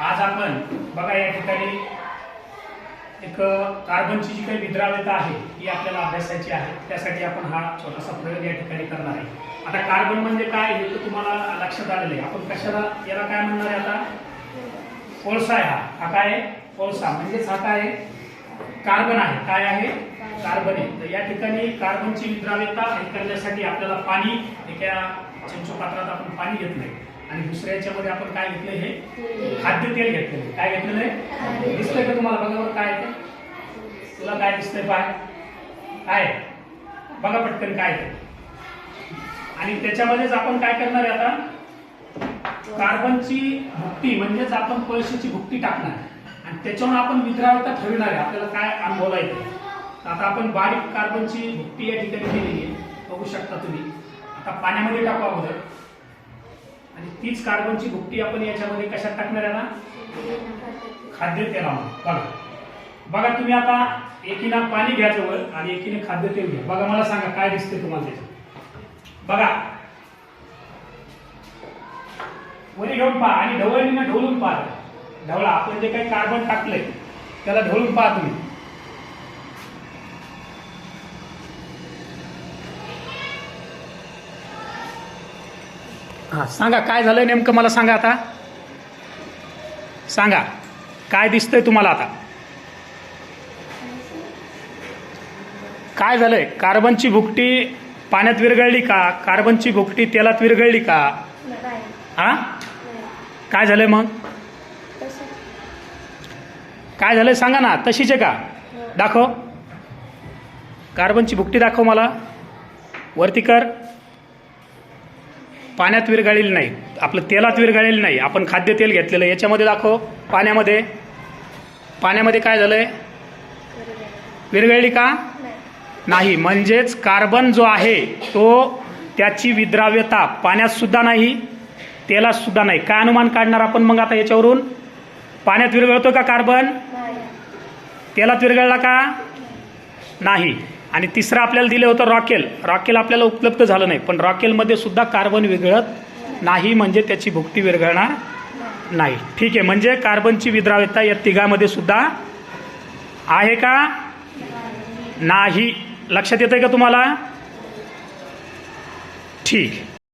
आज आपण बघा या ठिकाणी एक कार्बनची जी काही विद्राव्यता आहे ती आपल्याला अभ्यासायची आहे। त्यासाठी आपण हा छोटासा प्रयोग या ठिकाणी करणार आहे। आता कार्बन म्हणजे काय हे तर तुम्हाला लक्षात आलेलं आहे। आपण कशाला याला काय म्हणणार आहे आता? कोळसा आहे। हा काय आहे? कोळसा म्हणजेच हा काय आहे? कार्बन आहे। काय आहे? कार्बन आहे। तर या ठिकाणी कार्बनची विद्राव्यता हे करण्यासाठी आपल्याला पाणी एका चमचोपात्रात आपण पाणी घेतलंय आणि दुसऱ्या याच्यामध्ये आपण काय घेतलंय? हे खाद्यतेल घेतलंय। काय घेतलेलं आहे? दिसतंय का तुम्हाला? बघा बरं काय आहे? तुला काय दिसतंय? पाय काय बघा पटकन काय आहे। आणि त्याच्यामध्येच आपण काय करणार आहे आता? कार्बनची भुकटी म्हणजेच आपण कोळशाची भुकटी टाकणार आणि त्याच्यावर आपण विद्राव्यता ठरविणार आहे। आपल्याला काय अनुभव येते? आता आपण बारीक कार्बनची भुकटी या ठिकाणी केलेली आहे, बघू शकता तुम्ही। आता पाण्यामध्ये टाकू अगोदर आणि तीच कार्बनची भुकटी आपण याच्यामध्ये कशात टाकणार आहे ना? खाद्यतेलामध्ये। बघा बघा तुम्ही आता एकीनं पाणी घ्या जवळ आणि एकीने खाद्यतेल घ्या। बघा मला सांगा काय दिसते तुम्हाला त्याच्यात? बघा वरी घेऊन पहा आणि ढवळीनं ढवळून पहा। ढवळा आपण जे काही कार्बन टाकलंय त्याला ढवळून पहा तुम्ही। हा सांगा काय झालंय नेमकं, मला सांगा आता। सांगा काय दिसतंय तुम्हाला आता? काय झालंय? कार्बनची भुकटी पाण्यात विरघळली का? कार्बनची भुकटी तेलात विरघळली का? हा काय झालंय मग? काय झालंय सांगा ना। तशीच आहे का? दाखव कार्बनची भुकटी दाखव मला। वरती कर। पाण्यात विरघळलेली नाही, आपलं तेलात विरघळलेली नाही, आपण खाद्यतेल घेतलेलं याच्यामध्ये दाखव। पाण्यामध्ये पाण्यामध्ये काय झालंय? विरघळली का? नाही। म्हणजेच कार्बन जो आहे तो त्याची विद्राव्यता पाण्यात सुद्धा नाही, तेलात सुद्धा नाही। काय अनुमान काढणार आपण मग आता याच्यावरून? पाण्यात विरघळतो का कार्बन? तेलात विरघळला का? नाही। आणि तिसरं आपल्याला दिलं होतं रॉकेल। रॉकेल आपल्याला उपलब्ध झालं नाही, पण रॉकेलमध्ये सुद्धा कार्बन विरघळत नाही, म्हणजे त्याची भुकटी विरघळणार नाही। ठीक आहे, म्हणजे कार्बनची विद्राव्यता या तिघांमध्ये सुद्धा आहे का? नाही। लक्षात येतंय का तुम्हाला? ठीक।